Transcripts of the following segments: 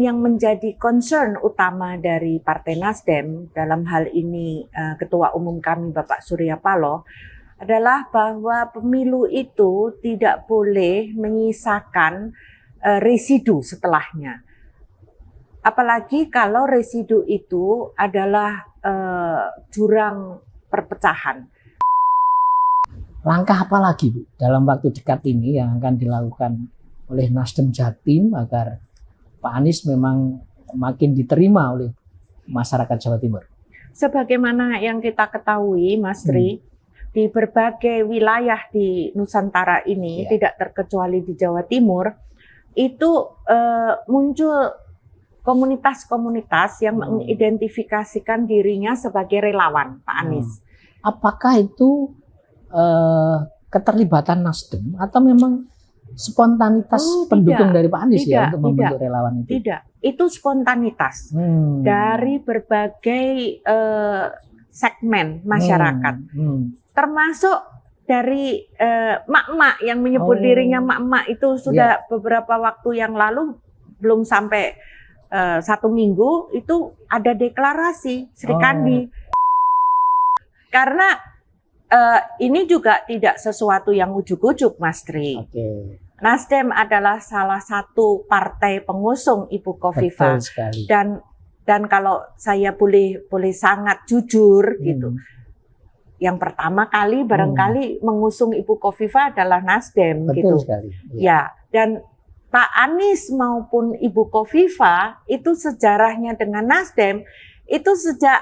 yang menjadi concern utama dari Partai Nasdem dalam hal ini Ketua Umum kami Bapak Surya Paloh adalah bahwa pemilu itu tidak boleh menyisakan residu setelahnya. Apalagi kalau residu itu adalah jurang perpecahan. Langkah apa lagi, Bu, dalam waktu dekat ini yang akan dilakukan oleh Nasdem Jatim agar Pak Anies memang makin diterima oleh masyarakat Jawa Timur? Sebagaimana yang kita ketahui, Mas Tri, di berbagai wilayah di Nusantara ini, tidak terkecuali di Jawa Timur, itu muncul komunitas-komunitas yang mengidentifikasikan dirinya sebagai relawan Pak Anies. Apakah itu keterlibatan Nasdem atau memang spontanitas pendukung dari Pak Anies ya untuk membentuk relawan itu? Tidak, itu spontanitas dari berbagai segmen masyarakat, termasuk dari mak-mak yang menyebut dirinya mak-mak itu sudah beberapa waktu yang lalu, belum sampai 1 minggu itu ada deklarasi Sri Kandi. Karena ini juga tidak sesuatu yang ujuk-ujuk, Mas Tri. Nasdem adalah salah satu partai pengusung Ibu Khofifah, dan kalau saya boleh sangat jujur gitu, yang pertama kali barangkali mengusung Ibu Khofifah adalah Nasdem gitu. Ya, dan Pak Anies maupun Ibu Khofifah itu sejarahnya dengan Nasdem itu sejak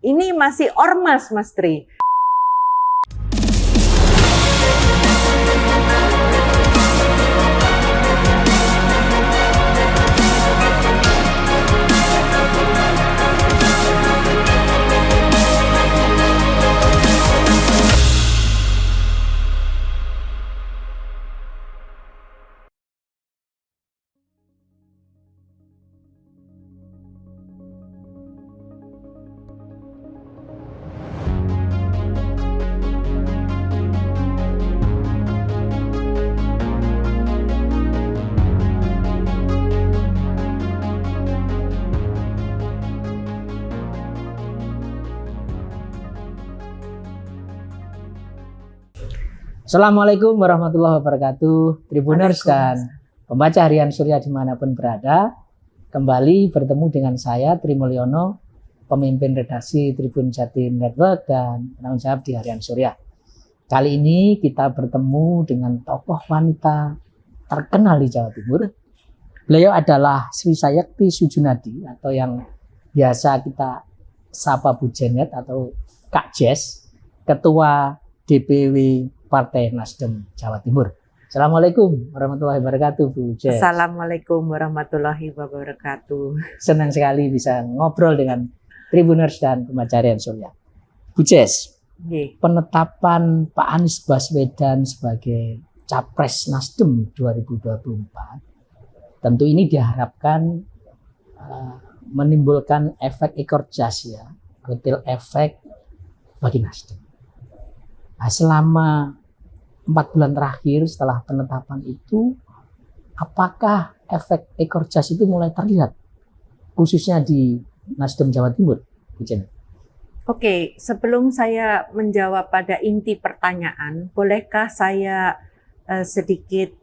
ini masih ormas, Mas Tri. Assalamualaikum warahmatullahi wabarakatuh, Tribuners dan pembaca harian Surya dimanapun berada. Kembali bertemu dengan saya, Tri Mulyono, pemimpin redaksi Tribun Jatim Network dan penanggung jawab di harian Surya. Kali ini kita bertemu dengan tokoh wanita terkenal di Jawa Timur. Beliau adalah Sri Sayekti Sujunadi atau yang biasa kita sapa Bu Jenet atau Kak Jess, Ketua DPW Partai Nasdem Jawa Timur. Assalamualaikum warahmatullahi wabarakatuh, Bu Jess. Assalamualaikum warahmatullahi wabarakatuh. Senang sekali bisa ngobrol dengan Tribuners dan pembaca harian Surya. Bu Jess, penetapan Pak Anies Baswedan sebagai Capres Nasdem 2024 tentu ini diharapkan menimbulkan efek ekor jas ya, kotel efek bagi Nasdem. Nah, selama 4 bulan terakhir setelah penetapan itu, apakah efek ekor jas itu mulai terlihat, khususnya di Nasdem Jawa Timur, Bu Jen? Oke, sebelum saya menjawab pada inti pertanyaan, bolehkah saya sedikit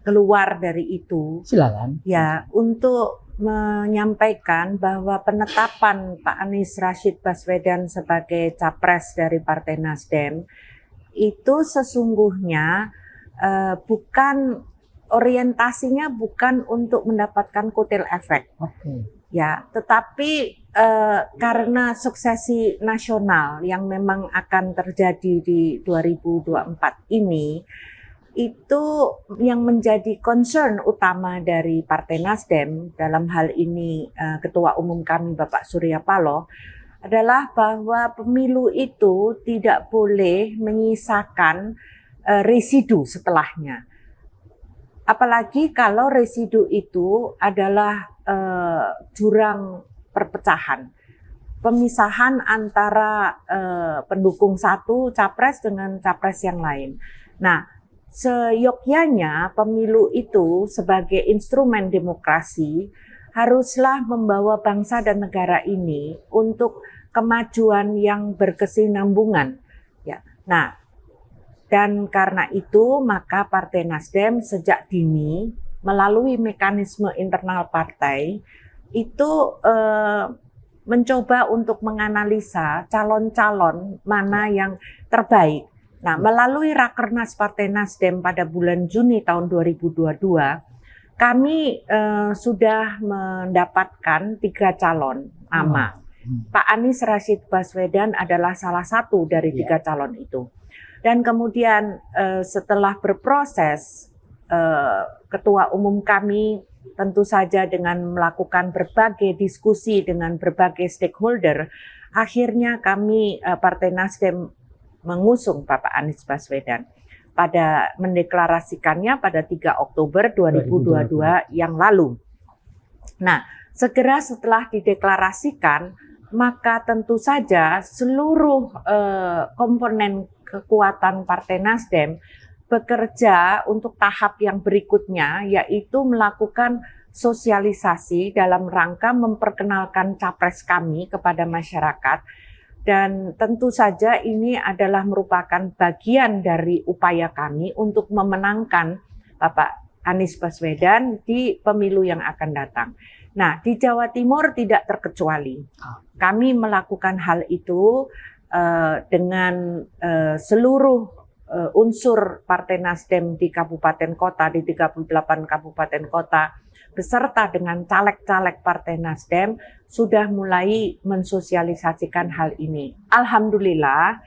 keluar dari itu? Silakan. Ya, untuk menyampaikan bahwa penetapan Pak Anies Rashid Baswedan sebagai capres dari Partai Nasdem itu sesungguhnya bukan orientasinya bukan untuk mendapatkan kotel efek, ya, tetapi karena suksesi nasional yang memang akan terjadi di 2024 ini, itu yang menjadi concern utama dari Partai Nasdem dalam hal ini Ketua Umum kami Bapak Surya Paloh adalah bahwa pemilu itu tidak boleh menyisakan residu setelahnya. Apalagi kalau residu itu adalah jurang perpecahan, pemisahan antara pendukung satu capres dengan capres yang lain. Nah, seyogyanya pemilu itu sebagai instrumen demokrasi haruslah membawa bangsa dan negara ini untuk kemajuan yang berkesinambungan. Ya. Nah, dan karena itu maka Partai Nasdem sejak dini melalui mekanisme internal partai itu mencoba untuk menganalisa calon-calon mana yang terbaik. Nah, melalui Rakernas Partai Nasdem pada bulan Juni tahun 2022, kami sudah mendapatkan 3 calon nama. Pak Anies Rashid Baswedan adalah salah satu dari 3 calon itu. Dan kemudian setelah berproses, Ketua Umum kami tentu saja dengan melakukan berbagai diskusi dengan berbagai stakeholder, akhirnya kami Partai Nasdem mengusung Bapak Anies Baswedan pada mendeklarasikannya pada 3 Oktober 2022 yang lalu. Nah, segera setelah dideklarasikan, maka tentu saja seluruh komponen kekuatan Partai Nasdem bekerja untuk tahap yang berikutnya, yaitu melakukan sosialisasi dalam rangka memperkenalkan capres kami kepada masyarakat. Dan tentu saja ini adalah merupakan bagian dari upaya kami untuk memenangkan Bapak Anies Baswedan di pemilu yang akan datang. Nah, di Jawa Timur tidak terkecuali. Kami melakukan hal itu dengan seluruh unsur Partai Nasdem di kabupaten kota, di 38 kabupaten kota, beserta dengan caleg-caleg Partai Nasdem sudah mulai mensosialisasikan hal ini. Alhamdulillah,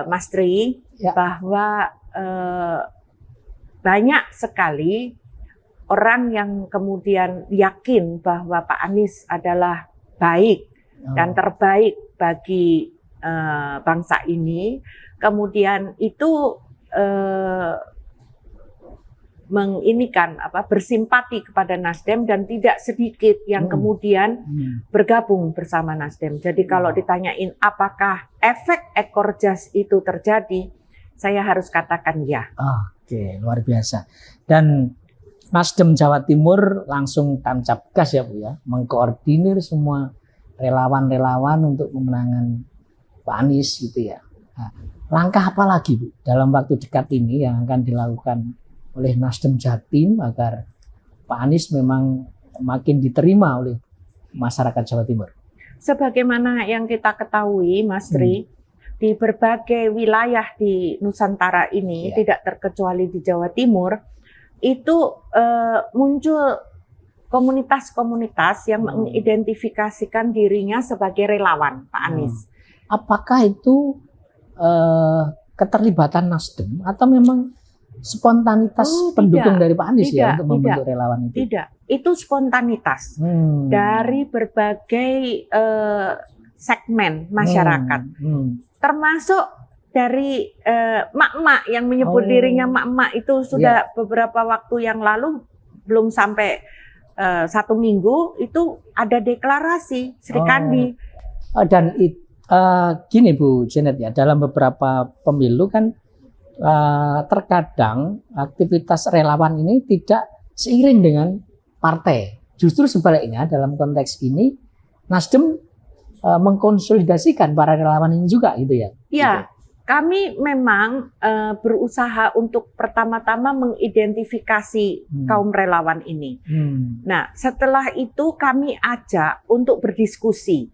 Mas Tri, bahwa banyak sekali orang yang kemudian yakin bahwa Pak Anies adalah baik dan terbaik bagi bangsa ini. Kemudian itu bersimpati kepada Nasdem dan tidak sedikit yang kemudian bergabung bersama Nasdem. Jadi kalau ditanyain apakah efek ekor jas itu terjadi, saya harus katakan ya. Oke, luar biasa. Dan Nasdem Jawa Timur langsung tancap gas ya Bu ya, mengkoordinir semua relawan-relawan untuk pemenangan Pak Anies gitu ya. Nah, langkah apa lagi Bu dalam waktu dekat ini yang akan dilakukan oleh Nasdem Jatim agar Pak Anies memang makin diterima oleh masyarakat Jawa Timur? Sebagaimana yang kita ketahui, Mas Tri, di berbagai wilayah di Nusantara ini, tidak terkecuali di Jawa Timur, itu muncul komunitas-komunitas yang mengidentifikasikan dirinya sebagai relawan Pak Anies. Apakah itu keterlibatan Nasdem atau memang spontanitas pendukung dari Pak Anies ya untuk membentuk relawan itu? Tidak, itu spontanitas dari berbagai segmen masyarakat, termasuk dari mak-mak yang menyebut dirinya mak-mak itu sudah beberapa waktu yang lalu, belum sampai 1 minggu itu ada deklarasi Sri Kandi. Dan gini Bu Janet ya, dalam beberapa pemilu kan terkadang aktivitas relawan ini tidak seiring dengan partai. Justru sebaliknya dalam konteks ini Nasdem mengkonsolidasikan para relawan ini juga gitu ya. Iya, gitu. Kami memang berusaha untuk pertama-tama mengidentifikasi kaum relawan ini. Nah, setelah itu kami ajak untuk berdiskusi.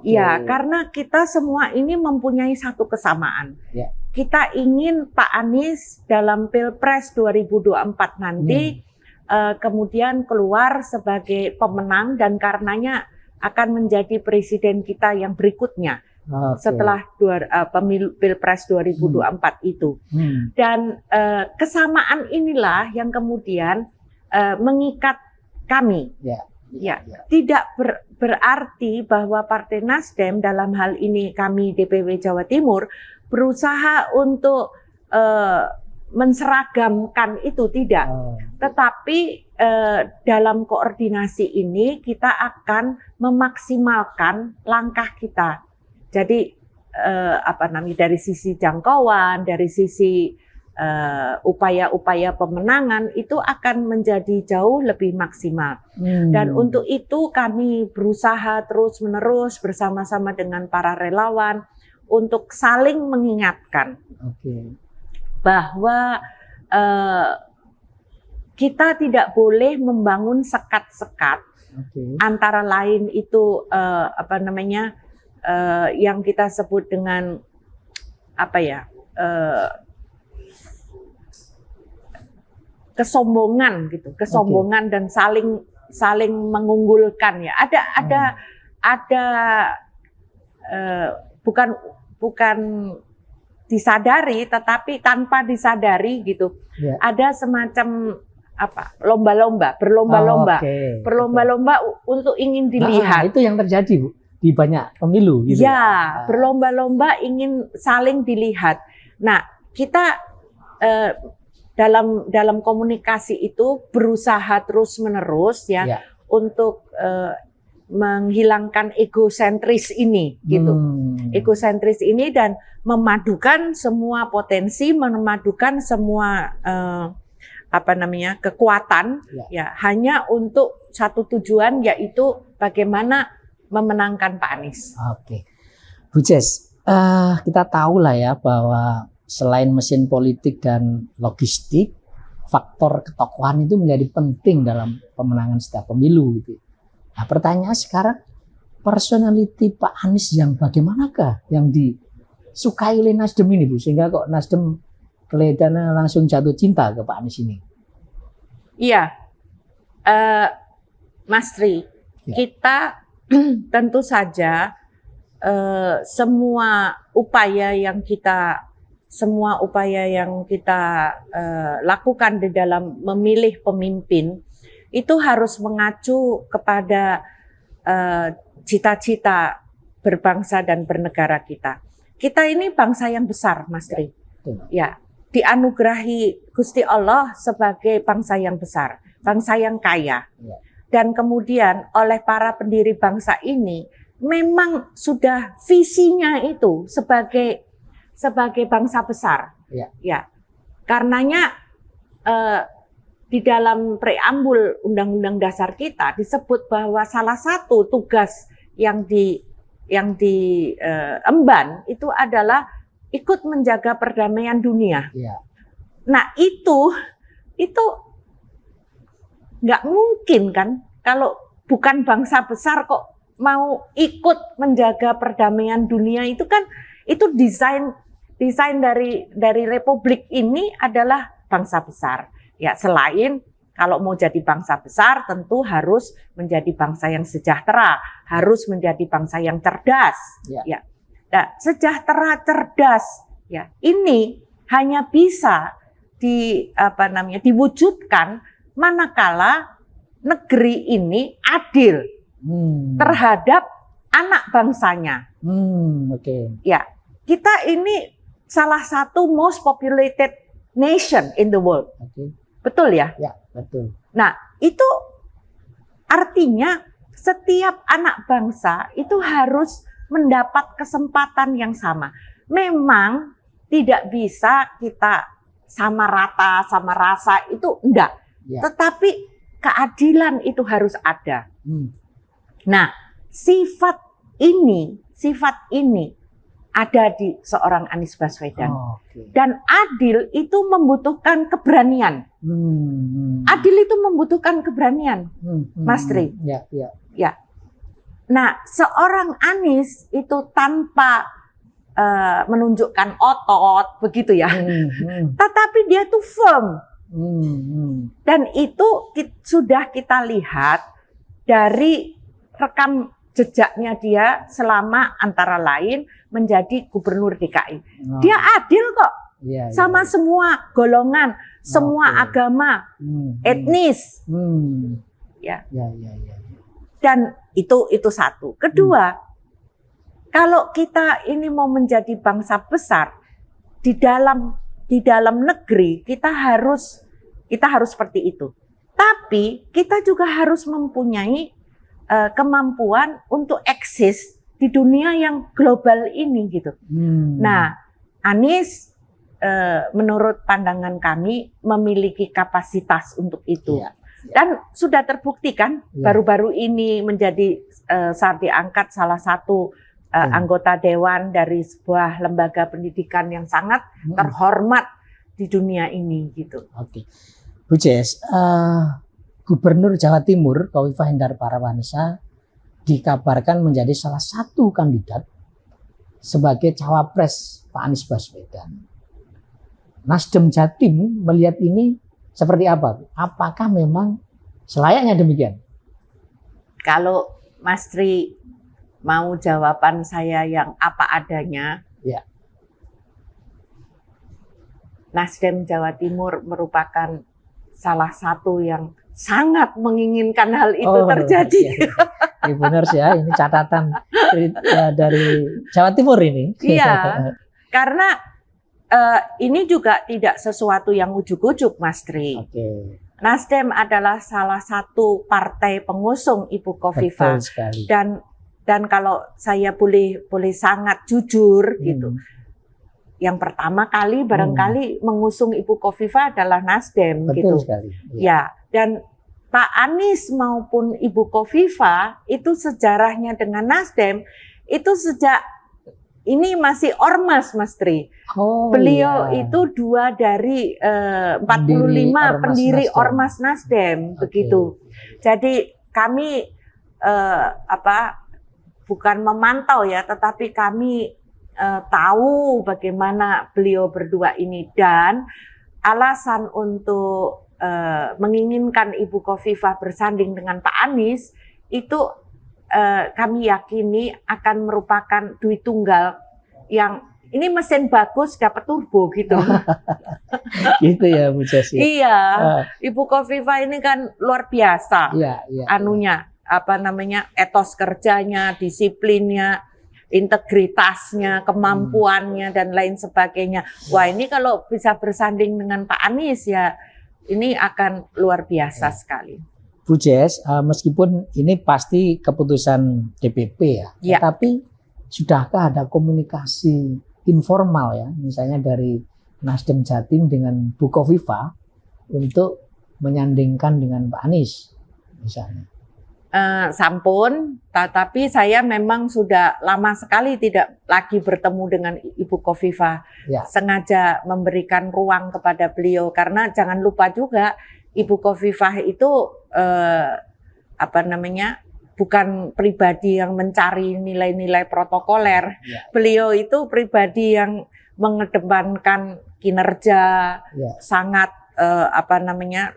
Ya, karena kita semua ini mempunyai satu kesamaan. Kita ingin Pak Anies dalam Pilpres 2024 nanti kemudian keluar sebagai pemenang dan karenanya akan menjadi presiden kita yang berikutnya setelah pemilu Pilpres 2024 itu. Dan kesamaan inilah yang kemudian mengikat kami. Tidak berarti bahwa Partai Nasdem dalam hal ini kami DPW Jawa Timur berusaha untuk menseragamkan itu, tidak. Tetapi dalam koordinasi ini kita akan memaksimalkan langkah kita. Jadi dari sisi jangkauan, dari sisi upaya-upaya pemenangan itu akan menjadi jauh lebih maksimal. Dan untuk itu kami berusaha terus-menerus bersama-sama dengan para relawan untuk saling mengingatkan bahwa kita tidak boleh membangun sekat-sekat, antara lain itu yang kita sebut dengan kesombongan gitu, kesombongan dan saling mengunggulkan ya. Bukan disadari, tetapi tanpa disadari gitu. Ada semacam berlomba-lomba untuk ingin dilihat. Itu yang terjadi, Bu, di banyak pemilu gitu. Ya, berlomba-lomba ingin saling dilihat. Nah, kita dalam komunikasi itu berusaha terus-menerus untuk menghilangkan egosentris ini gitu. Egosentris ini dan memadukan semua potensi, memadukan semua kekuatan hanya untuk satu tujuan, yaitu bagaimana memenangkan Pak Anies. Bu Jess, kita tahu lah ya bahwa selain mesin politik dan logistik, faktor ketokohan itu menjadi penting dalam pemenangan setiap pemilu gitu. Nah, pertanyaan sekarang, personality Pak Anies yang bagaimanakah yang disukai oleh Nasdem ini, Bu, sehingga kok Nasdem kelihatannya langsung jatuh cinta ke Pak Anies ini? Iya, Mas Tri, kita tentu saja semua upaya yang kita lakukan di dalam memilih pemimpin itu harus mengacu kepada cita-cita berbangsa dan bernegara kita. Kita ini bangsa yang besar, Mas Tri. Ya, dianugerahi Gusti Allah sebagai bangsa yang besar, bangsa yang kaya. Dan kemudian oleh para pendiri bangsa ini memang sudah visinya itu sebagai bangsa besar. Ya. Karenanya di dalam preambul Undang-Undang Dasar kita disebut bahwa salah satu tugas yang diemban itu adalah ikut menjaga perdamaian dunia. Nah, itu nggak mungkin kan kalau bukan bangsa besar kok mau ikut menjaga perdamaian dunia. Itu desain dari republik ini adalah bangsa besar. Ya, selain kalau mau jadi bangsa besar tentu harus menjadi bangsa yang sejahtera, harus menjadi bangsa yang cerdas. Ya. Nah, sejahtera, cerdas, ya, ini hanya bisa diwujudkan manakala negeri ini adil terhadap anak bangsanya. Ya, kita ini salah satu most populated nation in the world. Betul ya? Ya, betul. Nah, itu artinya setiap anak bangsa itu harus mendapat kesempatan yang sama. Memang tidak bisa kita sama rata, sama rasa, itu enggak. Tetapi keadilan itu harus ada. Nah, sifat ini ada di seorang Anies Baswedan. Dan adil itu membutuhkan keberanian. Adil itu membutuhkan keberanian, Mas Tri. Ya. Nah, seorang Anies itu tanpa menunjukkan otot, begitu ya. Tetapi dia tuh firm. Dan itu sudah kita lihat dari rekam jejaknya dia selama antara lain menjadi gubernur DKI. Dia adil kok, sama semua golongan, semua agama, etnis. Dan itu satu. Kedua, kalau kita ini mau menjadi bangsa besar di dalam negeri, kita harus seperti itu. Tapi kita juga harus mempunyai kemampuan untuk eksis di dunia yang global ini gitu. Nah, Anies menurut pandangan kami memiliki kapasitas untuk itu. Dan sudah terbukti kan baru-baru ini menjadi saat diangkat salah satu anggota dewan dari sebuah lembaga pendidikan yang sangat terhormat di dunia ini gitu. Oke. Bu Jess, Gubernur Jawa Timur Khofifah Indar Parawansa dikabarkan menjadi salah satu kandidat sebagai cawapres Pak Anies Baswedan. Nasdem Jatim melihat ini seperti apa? Apakah memang selayaknya demikian? Kalau Mas Tri mau jawaban saya yang apa adanya, ya. Nasdem Jawa Timur merupakan salah satu yang sangat menginginkan hal itu terjadi. Benar sih ya, ini catatan dari Jawa Timur ini. Iya, karena ini juga tidak sesuatu yang ujuk-ujuk, Mas Tri. Nasdem adalah salah satu partai pengusung Ibu Khofifah, dan kalau saya boleh sangat jujur gitu, yang pertama kali barangkali mengusung Ibu Khofifah adalah Nasdem. Betul gitu. Sekali. Ya, dan Pak Anies maupun Ibu Khofifah itu sejarahnya dengan Nasdem itu sejak ini masih ormas, Mas Tri. Beliau itu 2 dari 45 pendiri Ormas Nasdem, begitu. Jadi kami bukan memantau ya, tetapi kami tahu bagaimana beliau berdua ini, dan alasan untuk menginginkan Ibu Khofifah bersanding dengan Pak Anies itu kami yakini akan merupakan duit tunggal yang ini mesin bagus dapat turbo gitu. Gitu ya Bu Jess. Iya, Ibu Khofifah ini kan luar biasa. Anunya etos kerjanya, disiplinnya, integritasnya, kemampuannya dan lain sebagainya. Wah, ini kalau bisa bersanding dengan Pak Anies ya ini akan luar biasa sekali. Bu Jess, meskipun ini pasti keputusan DPP ya, tapi sudahkah ada komunikasi informal ya, misalnya dari Nasdem Jatim dengan Bu Khofifah untuk menyandingkan dengan Pak Anies misalnya? Sampun, tapi saya memang sudah lama sekali tidak lagi bertemu dengan Ibu Khofifah. Sengaja memberikan ruang kepada beliau karena jangan lupa juga Ibu Khofifah itu bukan pribadi yang mencari nilai-nilai protokoler. Beliau itu pribadi yang mengedepankan kinerja, sangat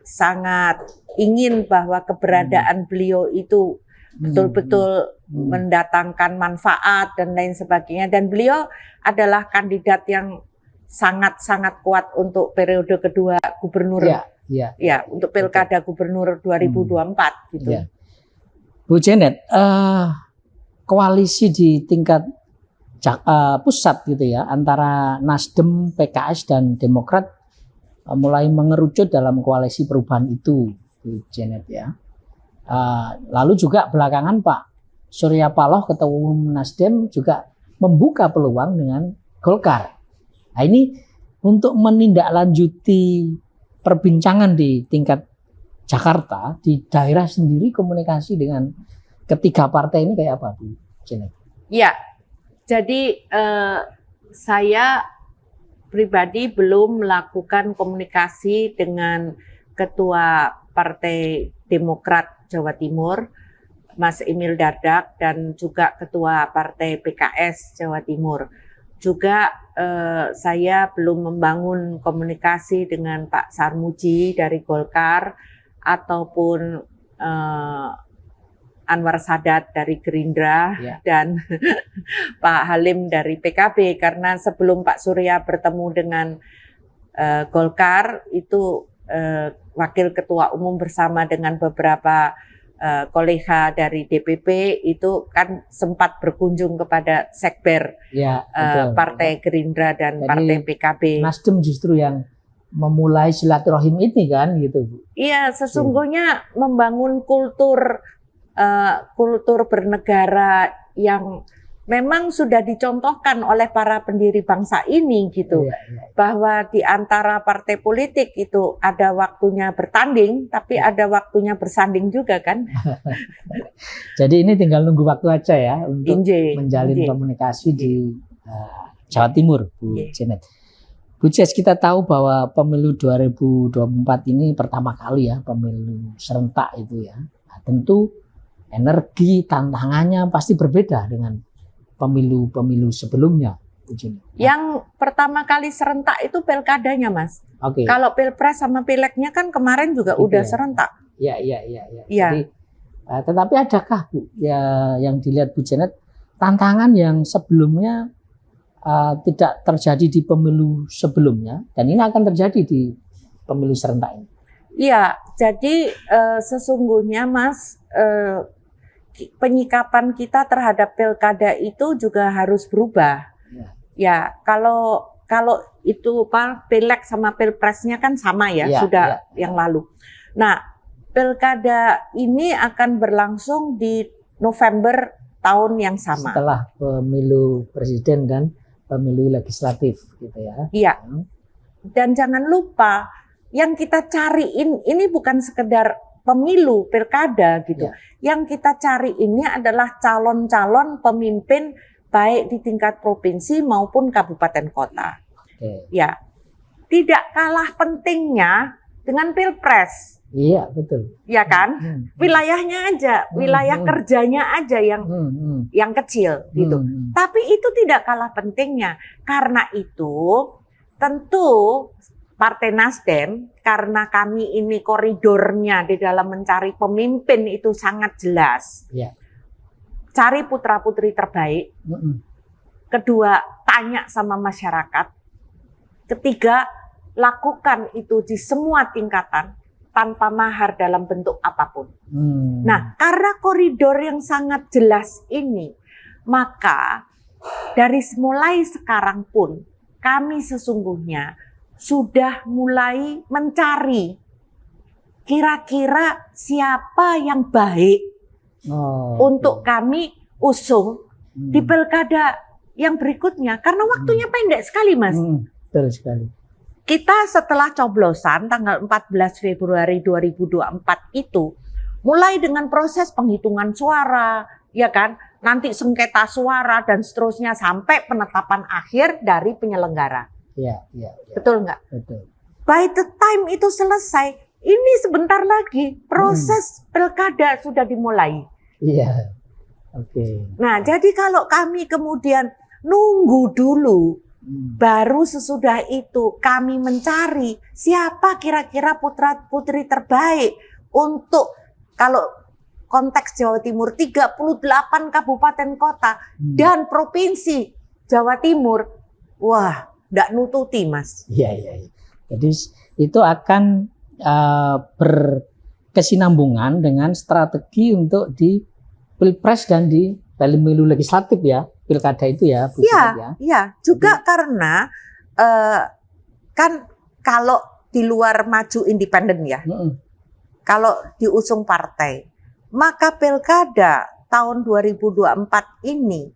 sangat ingin bahwa keberadaan beliau itu betul-betul mendatangkan manfaat dan lain sebagainya. Dan beliau adalah kandidat yang sangat-sangat kuat untuk periode kedua gubernur. Untuk pilkada gubernur 2024 gitu. Bu Janet, koalisi di tingkat pusat gitu ya antara Nasdem, PKS dan Demokrat mulai mengerucut dalam koalisi perubahan itu, Bu Janet ya. Lalu juga belakangan Pak Surya Paloh Ketua Umum Nasdem juga membuka peluang dengan Golkar. Nah ini untuk menindaklanjuti perbincangan di tingkat Jakarta, di daerah sendiri komunikasi dengan ketiga partai ini kayak apa Bu Janet? Ya, jadi saya pribadi belum melakukan komunikasi dengan Ketua Partai Demokrat Jawa Timur, Mas Emil Dardak, dan juga Ketua Partai PKS Jawa Timur. Juga saya belum membangun komunikasi dengan Pak Sarmuji dari Golkar ataupun Anwar Sadat dari Gerindra dan Pak Halim dari PKB, karena sebelum Pak Surya bertemu dengan Golkar itu Wakil Ketua Umum bersama dengan beberapa kolega dari DPP itu kan sempat berkunjung kepada sekber Partai Gerindra dan jadi, Partai PKB. Nasdem justru yang memulai silaturahim ini kan gitu Bu. Iya, sesungguhnya membangun kultur bernegara yang memang sudah dicontohkan oleh para pendiri bangsa ini gitu, bahwa di antara partai politik itu ada waktunya bertanding, tapi ada waktunya bersanding juga kan. Jadi ini tinggal nunggu waktu aja ya untuk menjalin komunikasi di Jawa Timur, Bu Janet. Bu Jess, kita tahu bahwa pemilu 2024 ini pertama kali ya, pemilu serentak itu ya. Nah, tentu energi tantangannya pasti berbeda dengan pemilu-pemilu sebelumnya, Bu Janet. Yang pertama kali serentak itu pilkadanya, Mas. Kalau pilpres sama pileknya kan kemarin juga udah serentak. Iya. Jadi, tetapi adakah Bu ya yang dilihat Bu Janet tantangan yang sebelumnya tidak terjadi di pemilu sebelumnya dan ini akan terjadi di pemilu serentak ini? Iya, jadi sesungguhnya Mas, penyikapan kita terhadap pilkada itu juga harus berubah. Ya, kalau itu pilek sama pilpresnya kan sama ya, sudah yang lalu. Nah, pilkada ini akan berlangsung di November tahun yang sama. Setelah pemilu presiden dan pemilu legislatif gitu ya. Iya. Dan jangan lupa yang kita cariin ini bukan sekedar pemilu pilkada gitu. Yang kita cari ini adalah calon-calon pemimpin baik di tingkat provinsi maupun kabupaten kota. Ya. Tidak kalah pentingnya dengan pilpres. Iya, betul. Ya kan? Wilayahnya aja, wilayah kerjanya aja yang kecil gitu. Tapi itu tidak kalah pentingnya. Karena itu tentu Partai Nasdem, karena kami ini koridornya di dalam mencari pemimpin itu sangat jelas. Cari putra-putri terbaik. Kedua, tanya sama masyarakat. Ketiga, lakukan itu di semua tingkatan tanpa mahar dalam bentuk apapun. Nah, karena koridor yang sangat jelas ini, maka dari mulai sekarang pun kami sesungguhnya sudah mulai mencari kira-kira siapa yang baik untuk kami usung di pilkada yang berikutnya. Karena waktunya pendek sekali, Mas. Betul sekali. Kita setelah coblosan tanggal 14 Februari 2024 itu mulai dengan proses penghitungan suara, ya kan? Nanti sengketa suara dan seterusnya sampai penetapan akhir dari penyelenggara. Iya. Betul nggak? Betul. By the time itu selesai, ini sebentar lagi proses pilkada sudah dimulai. Iya. Oke. Nah, jadi kalau kami kemudian nunggu dulu, baru sesudah itu kami mencari siapa kira-kira putra-putri terbaik untuk kalau konteks Jawa Timur 38 kabupaten kota dan provinsi Jawa Timur. Wah, nggak nututi, Mas. Iya. Jadi itu akan berkesinambungan dengan strategi untuk di Pilpres dan di pemilu legislatif ya. Pilkada itu ya, Bu Janet ya. Iya, juga karena kan kalau di luar maju independen ya, kalau diusung partai, maka pilkada tahun 2024 ini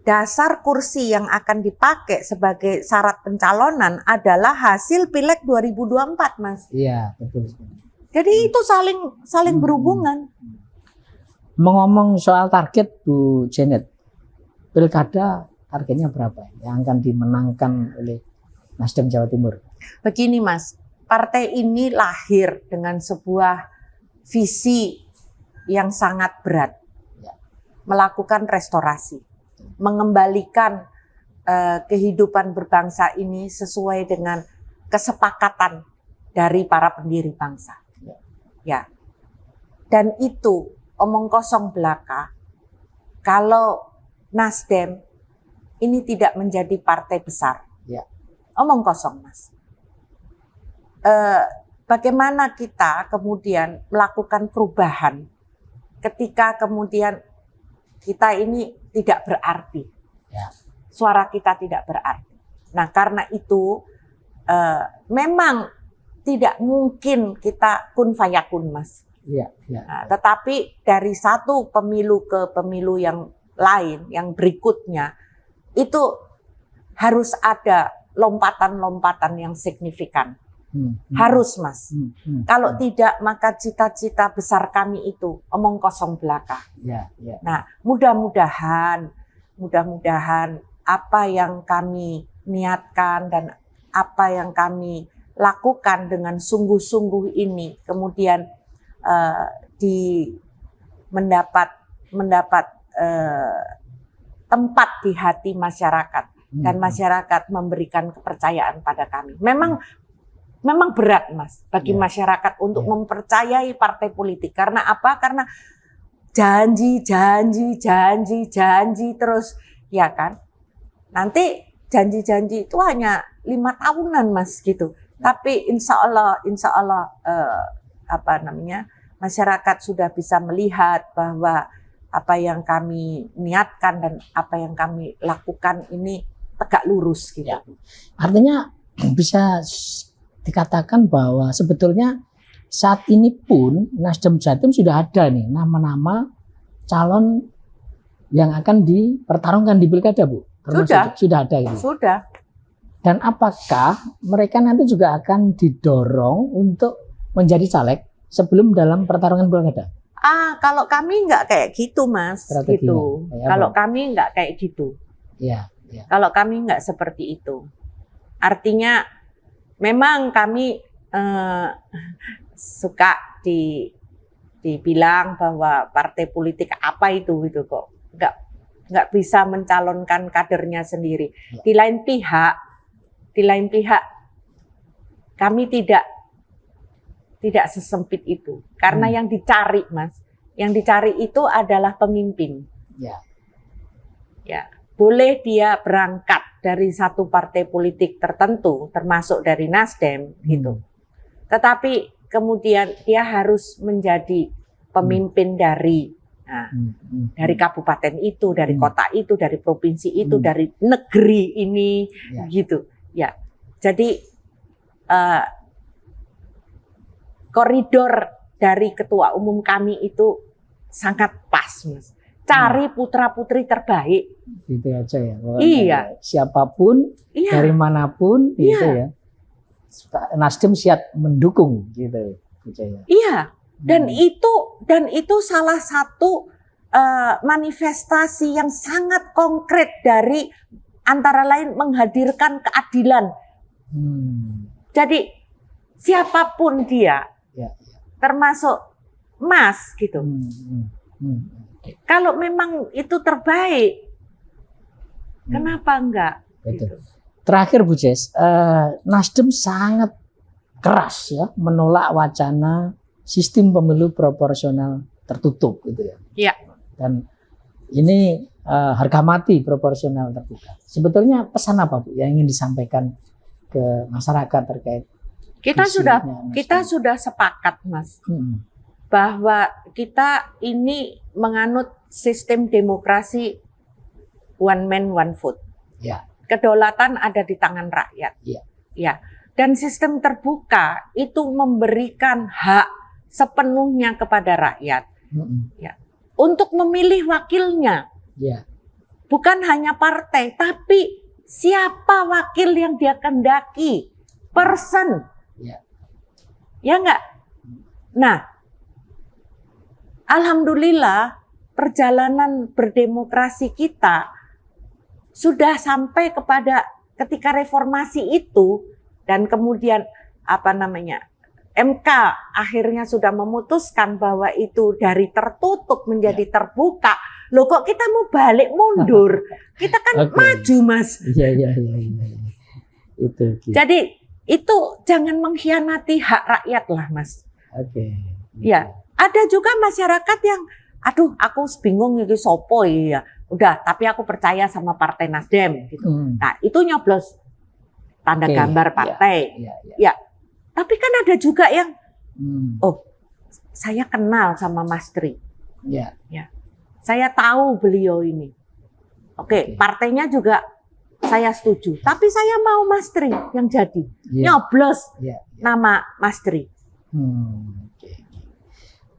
dasar kursi yang akan dipakai sebagai syarat pencalonan adalah hasil pileg 2024, Mas. Iya, betul. Jadi itu saling berhubungan. Ngomong soal target, Bu Janet, pilkada targetnya berapa yang akan dimenangkan oleh Nasdem Jawa Timur? Begini, Mas, partai ini lahir dengan sebuah visi yang sangat berat, melakukan restorasi, mengembalikan kehidupan berbangsa ini sesuai dengan kesepakatan dari para pendiri bangsa. Ya, dan itu omong kosong belaka. Kalau Nasdem ini tidak menjadi partai besar, omong kosong, Mas. Bagaimana kita kemudian melakukan perubahan ketika kemudian kita ini tidak berarti, suara kita tidak berarti. Nah, karena itu memang tidak mungkin kita kun fayakun, Mas. Nah, tetapi dari satu pemilu ke pemilu yang lain, yang berikutnya, itu harus ada lompatan-lompatan yang signifikan. Harus, Mas. Kalau tidak, maka cita-cita besar kami itu omong kosong belaka. Nah, mudah-mudahan apa yang kami niatkan dan apa yang kami lakukan dengan sungguh-sungguh ini kemudian mendapat tempat di hati masyarakat dan masyarakat memberikan kepercayaan pada kami. Memang berat, Mas, bagi masyarakat untuk mempercayai partai politik. Karena apa? Karena janji terus, ya kan? Nanti janji-janji itu hanya 5 tahunan, Mas, gitu. Tapi insya Allah masyarakat sudah bisa melihat bahwa apa yang kami niatkan dan apa yang kami lakukan ini tegak lurus gitu. Artinya bisa dikatakan bahwa sebetulnya saat ini pun Nasdem Jatim sudah ada nih nama-nama calon yang akan dipertarungkan di pilkada, Bu. Sudah ada gitu. Sudah. Dan apakah mereka nanti juga akan didorong untuk menjadi caleg sebelum dalam pertarungan pilkada? Kalau kami nggak kayak gitu, Mas. Gitu. Kalau kami nggak kayak gitu. Kalau kami nggak seperti itu. Artinya memang kami suka dibilang bahwa partai politik apa itu gitu kok. Nggak bisa mencalonkan kadernya sendiri. Di lain pihak kami tidak sesempit itu. Karena yang dicari, Mas, yang dicari itu adalah pemimpin. Boleh dia berangkat dari satu partai politik tertentu, termasuk dari Nasdem, gitu. Tetapi kemudian dia harus menjadi pemimpin dari kabupaten itu, dari kota itu, dari provinsi itu, dari negeri ini, gitu. Jadi koridor dari ketua umum kami itu sangat pas, Mas. Cari putra-putri terbaik. Gitu aja ya. Iya. Siapapun, dari manapun, gitu ya. Nasdem siap mendukung, gitu ya. Iya. Dan itu salah satu manifestasi yang sangat konkret dari antara lain menghadirkan keadilan. Jadi siapapun dia, termasuk Mas, gitu. Kalau memang itu terbaik, kenapa enggak? Gitu. Terakhir, Bu Jess, Nasdem sangat keras ya menolak wacana sistem pemilu proporsional tertutup, gitu ya. Iya. Dan ini harga mati proporsional terbuka. Sebetulnya pesan apa, Bu, yang ingin disampaikan ke masyarakat terkait? Kita sudah sepakat, Mas. Bahwa kita ini menganut sistem demokrasi one man one vote. Kedaulatan ada di tangan rakyat. Dan sistem terbuka itu memberikan hak sepenuhnya kepada rakyat. Untuk memilih wakilnya. Bukan hanya partai, tapi siapa wakil yang dia kehendaki. Person. Ya enggak? Nah, alhamdulillah perjalanan berdemokrasi kita sudah sampai kepada ketika reformasi itu dan kemudian MK akhirnya sudah memutuskan bahwa itu dari tertutup menjadi terbuka. Loh, kok kita mau balik mundur? Kita kan maju, Mas. Iya. Itu. Jadi itu jangan mengkhianati hak rakyat lah, Mas. Ya. Ada juga masyarakat yang, aku bingung ini sopo ya. Udah, tapi aku percaya sama Partai Nasdem gitu. Nah, itu nyoblos tanda gambar partai. Ya. Tapi kan ada juga yang, saya kenal sama Mas Tri. Ya. Saya tahu beliau ini. Partainya juga saya setuju. Tapi saya mau Mas Tri yang jadi. Nyoblos nama Mas Tri.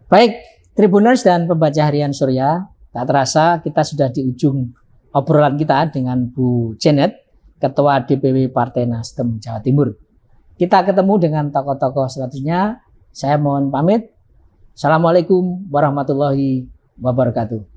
Baik, Tribuners dan pembaca harian Surya, Tak terasa kita sudah di ujung obrolan kita dengan Bu Janet, Ketua DPW Partai Nasdem Jawa Timur. Kita ketemu dengan tokoh-tokoh selanjutnya. Saya mohon pamit. Assalamualaikum warahmatullahi wabarakatuh.